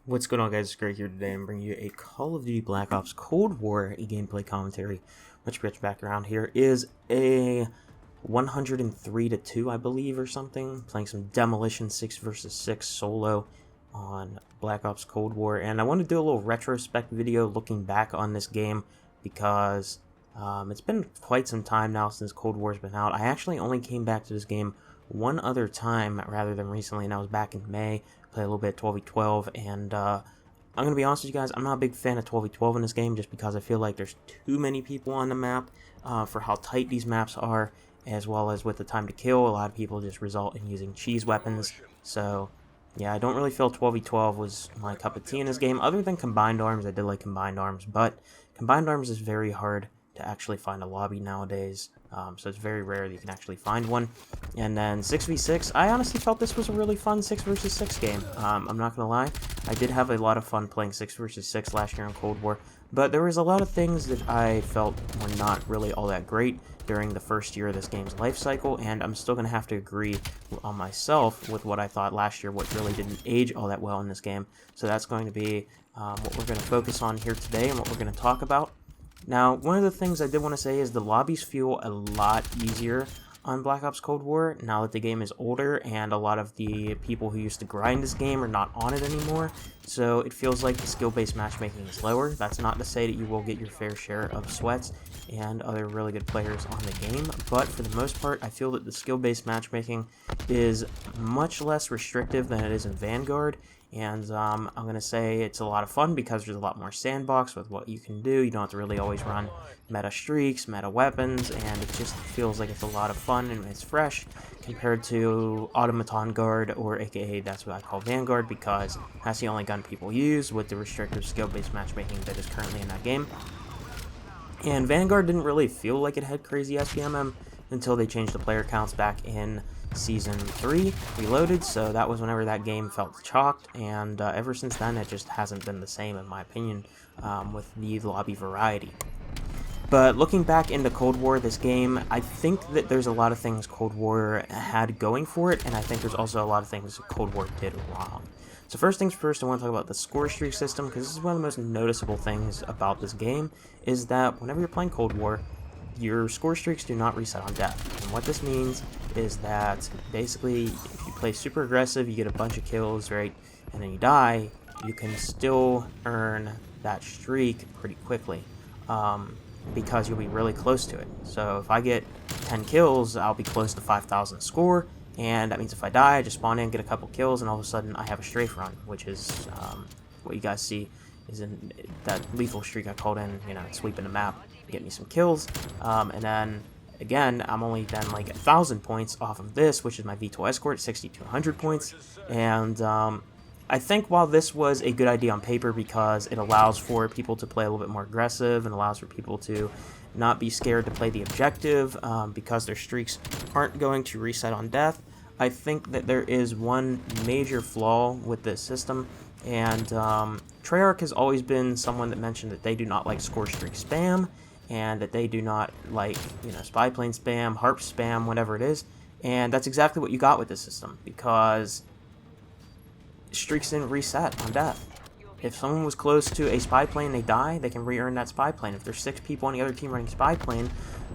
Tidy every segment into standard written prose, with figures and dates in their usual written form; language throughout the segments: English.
What's going on, guys? It's Greg here today. I'm bringing you a Call of Duty Black Ops Cold War gameplay commentary. Much rich background here is a 103-2, I believe, or something. Playing some Demolition 6 versus 6 solo on Black Ops Cold War. And I want to do a little retrospect video looking back on this game because it's been quite some time now since Cold War's been out. I actually only came back to this game one other time rather than recently, and that was back in May. Played a little bit of 12v12, and I'm going to be honest with you guys, I'm not a big fan of 12v12 in this game just because I feel like there's too many people on the map for how tight these maps are, as well as with the time to kill. A lot of people just result in using cheese weapons, so yeah, I don't really feel 12v12 was my cup of tea in this game, other than Combined Arms. I did like Combined Arms, but Combined Arms is very hard to actually find a lobby nowadays, so it's very rare that you can actually find one. And then 6v6, I honestly felt this was a really fun 6 versus 6 game. I'm not gonna lie, I did have a lot of fun playing 6 versus 6 last year in Cold War, but there was a lot of things that I felt were not really all that great during the first year of this game's life cycle, and I'm still gonna have to agree on myself with what I thought last year, what really didn't age all that well in this game. So that's going to be what we're going to focus on here today and what we're going to talk about. Now, one of the things I did want to say is the lobbies feel a lot easier on Black Ops Cold War now that the game is older, and a lot of the people who used to grind this game are not on it anymore, so it feels like the skill-based matchmaking is lower. That's not to say that you will get your fair share of sweats and other really good players on the game, but for the most part, I feel that the skill-based matchmaking is much less restrictive than it is in Vanguard. And I'm going to say it's a lot of fun because there's a lot more sandbox with what you can do. You don't have to really always run meta streaks, meta weapons, and it just feels like it's a lot of fun and it's fresh compared to Automaton Guard, or aka that's what I call Vanguard, because that's the only gun people use with the restrictive skill-based matchmaking that is currently in that game. And Vanguard didn't really feel like it had crazy SPMM until they changed the player counts back in Season 3 Reloaded, so that was whenever that game felt chalked, and ever since then it just hasn't been the same, in my opinion, with the lobby variety. But looking back into Cold War, this game, I think that there's a lot of things Cold War had going for it, and I think there's also a lot of things Cold War did wrong. So first things first, I want to talk about the Scorestreaks system, because this is one of the most noticeable things about this game, is that whenever you're playing Cold War, your score streaks do not reset on death. And what this means is that basically if you play super aggressive, you get a bunch of kills, right, and then you die, you can still earn that streak pretty quickly because you'll be really close to it. So if I get 10 kills, I'll be close to 5,000 score, and that means if I die, I just spawn in, get a couple kills, and all of a sudden I have a strafe run, which is what you guys see is in that lethal streak I called in, sweeping the map, get me some kills, and then again I'm only then like 1,000 points off of this, which is my V2 escort, 6,200 points. And I think while this was a good idea on paper because it allows for people to play a little bit more aggressive and allows for people to not be scared to play the objective because their streaks aren't going to reset on death, I think that there is one major flaw with this system. And Treyarch has always been someone that mentioned that they do not like score streak spam, and that they do not like, spy plane spam, harp spam, whatever it is. And that's exactly what you got with this system, because streaks didn't reset on death. If someone was close to a spy plane, they die, they can re-earn that spy plane. If there's 6 people on the other team running spy plane,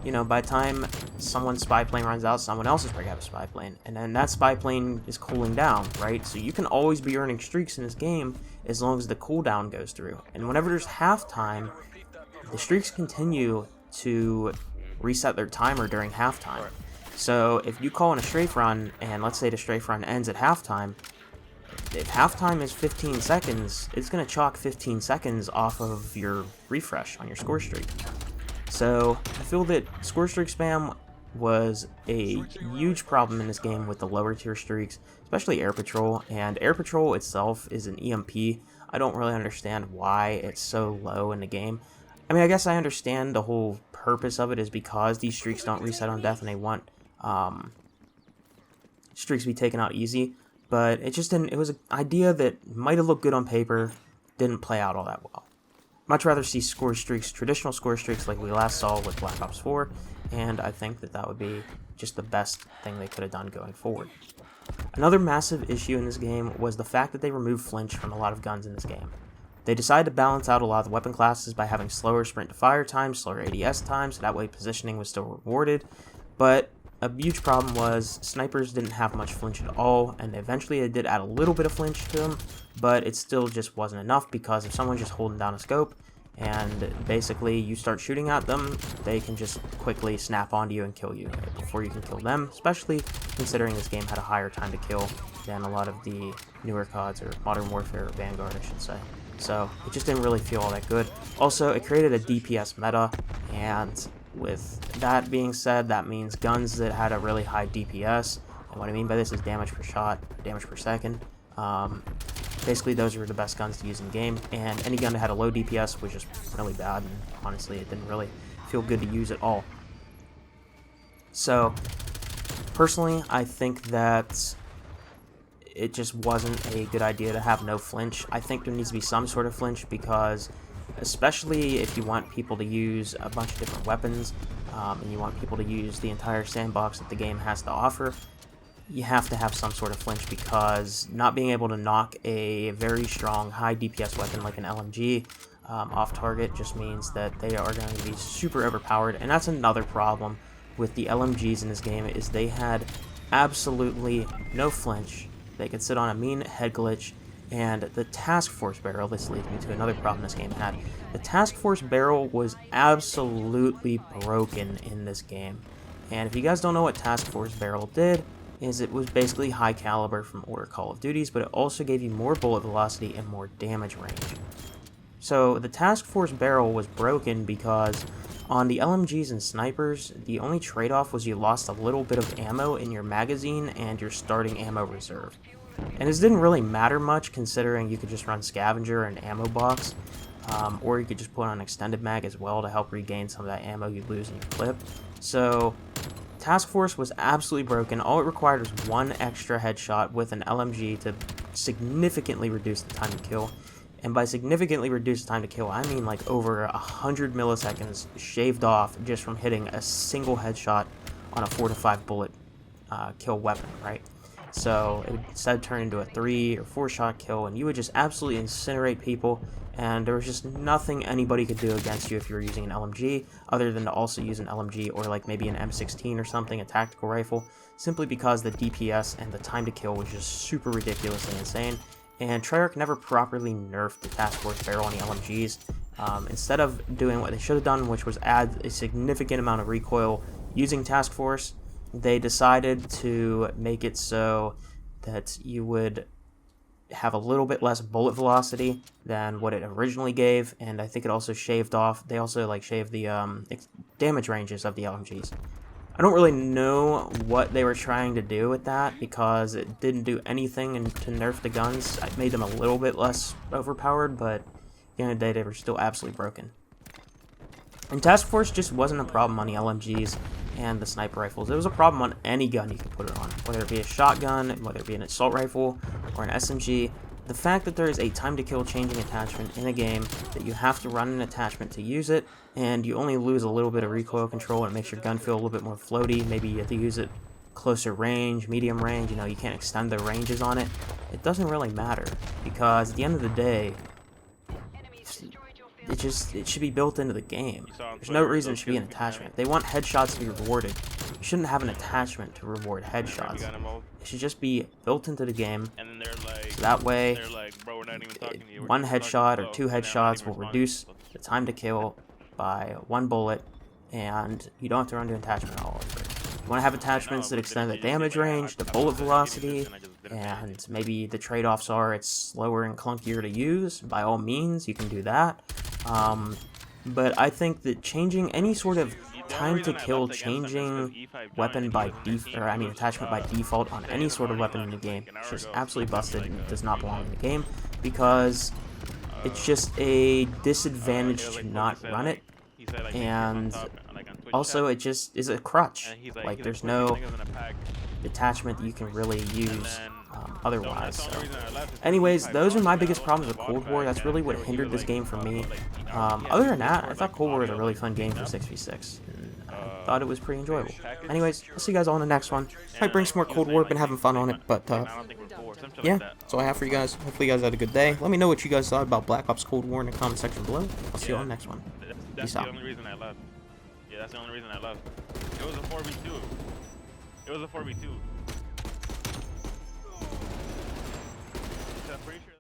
by the time someone's spy plane runs out, someone else is going to have a spy plane. And then that spy plane is cooling down, right? So you can always be earning streaks in this game as long as the cooldown goes through. And whenever there's halftime, the streaks continue to reset their timer during halftime. So if you call in a strafe run, and let's say the strafe run ends at halftime, if halftime is 15 seconds, it's going to chalk 15 seconds off of your refresh on your score streak. So I feel that score streak spam was a huge problem in this game with the lower tier streaks, especially Air Patrol, and Air Patrol itself is an EMP. I don't really understand why it's so low in the game. I mean, I guess I understand the whole purpose of it is because these streaks don't reset on death and they want streaks to be taken out easy, but it just didn't. It was an idea that might have looked good on paper, didn't play out all that well. Much rather see score streaks, traditional score streaks like we last saw with Black Ops 4, and I think that that would be just the best thing they could have done going forward. Another massive issue in this game was the fact that they removed flinch from a lot of guns in this game. They decided to balance out a lot of the weapon classes by having slower sprint to fire times, slower ADS times, so that way positioning was still rewarded, but a huge problem was snipers didn't have much flinch at all, and eventually they did add a little bit of flinch to them, but it still just wasn't enough because if someone's just holding down a scope and basically you start shooting at them, they can just quickly snap onto you and kill you before you can kill them, especially considering this game had a higher time to kill than a lot of the newer CODs, or Modern Warfare, or Vanguard I should say. So it just didn't really feel all that good. Also, it created a DPS meta, and with that being said, that means guns that had a really high DPS, and what I mean by this is damage per shot, damage per second. Basically, those were the best guns to use in game, and any gun that had a low DPS was just really bad, and honestly, it didn't really feel good to use at all. So, personally, I think that it just wasn't a good idea to have no flinch. I think there needs to be some sort of flinch because, especially if you want people to use a bunch of different weapons, and you want people to use the entire sandbox that the game has to offer, you have to have some sort of flinch, because not being able to knock a very strong high DPS weapon like an LMG off target just means that they are going to be super overpowered. And that's another problem with the LMGs in this game, is they had absolutely no flinch. They could sit on a mean head glitch, and the task force barrel, this leads me to another problem this game had. The task force barrel was absolutely broken in this game. And if you guys don't know what task force barrel did, is it was basically high caliber from older Call of Duties, but it also gave you more bullet velocity and more damage range. So the task force barrel was broken because on the LMGs and snipers, the only trade-off was you lost a little bit of ammo in your magazine and your starting ammo reserve. And this didn't really matter much, considering you could just run scavenger and ammo box, or you could just put on extended mag as well to help regain some of that ammo you lose in your clip. So task force was absolutely broken. All it required was one extra headshot with an LMG to significantly reduce the time to kill. And by significantly reduce the time to kill, I mean like over 100 milliseconds shaved off just from hitting a single headshot on a 4 to 5 bullet kill weapon, right? So it would instead turn into a 3 or 4 shot kill, and you would just absolutely incinerate people, and there was just nothing anybody could do against you if you were using an LMG, other than to also use an LMG or like maybe an M16 or something, a tactical rifle, simply because the DPS and the time to kill was just super ridiculously insane. And Treyarch never properly nerfed the task force barrel on the LMGs. Instead of doing what they should have done, which was add a significant amount of recoil using task force, they decided to make it so that you would have a little bit less bullet velocity than what it originally gave, and I think it also shaved off, they also like shaved the damage ranges of the LMGs. I don't really know what they were trying to do with that, because it didn't do anything to nerf the guns. It made them a little bit less overpowered, but at the end of the day, they were still absolutely broken. And Task Force just wasn't a problem on the LMGs and the sniper rifles. It was a problem on any gun you could put it on, whether it be a shotgun, whether it be an assault rifle, or an SMG. The fact that there is a time to kill changing attachment in a game, that you have to run an attachment to use it, and you only lose a little bit of recoil control, and it makes your gun feel a little bit more floaty. Maybe you have to use it closer range, medium range, you know, you can't extend the ranges on it. It doesn't really matter, because at the end of the day, it should be built into the game. There's no reason it should be an attachment. They want headshots to be rewarded. You shouldn't have an attachment to reward headshots. It should just be built into the game, so that way one headshot or 2 headshots will reduce the time to kill by 1 bullet, and you don't have to run to attachment all over it. You want to have attachments that extend the damage range, the bullet velocity, and maybe the trade-offs are it's slower and clunkier to use. By all means, you can do that. But I think that changing any sort of time to kill, changing weapon by attachment by default on any sort of weapon in the game is just absolutely busted and does not belong in the game, because it's just a disadvantage to not run it, and also it just is a crutch. Like, there's no attachment that you can really use otherwise. So anyways, those are my biggest problems with Cold War. That's really what hindered this game for me. Other than that, I thought Cold War was a really fun game for 6v6. I thought it was pretty enjoyable. Anyways, I'll see you guys all in the next one. Might bring some more Cold War, been having fun on it, but yeah, that's all I have for you guys. Hopefully you guys had a good day. Let me know what you guys thought about Black Ops Cold War in the comment section below. I'll see you all in the next one. That's the only reason I left. Yeah, that's the only reason I left. It was a 4v2. It was a 4v2.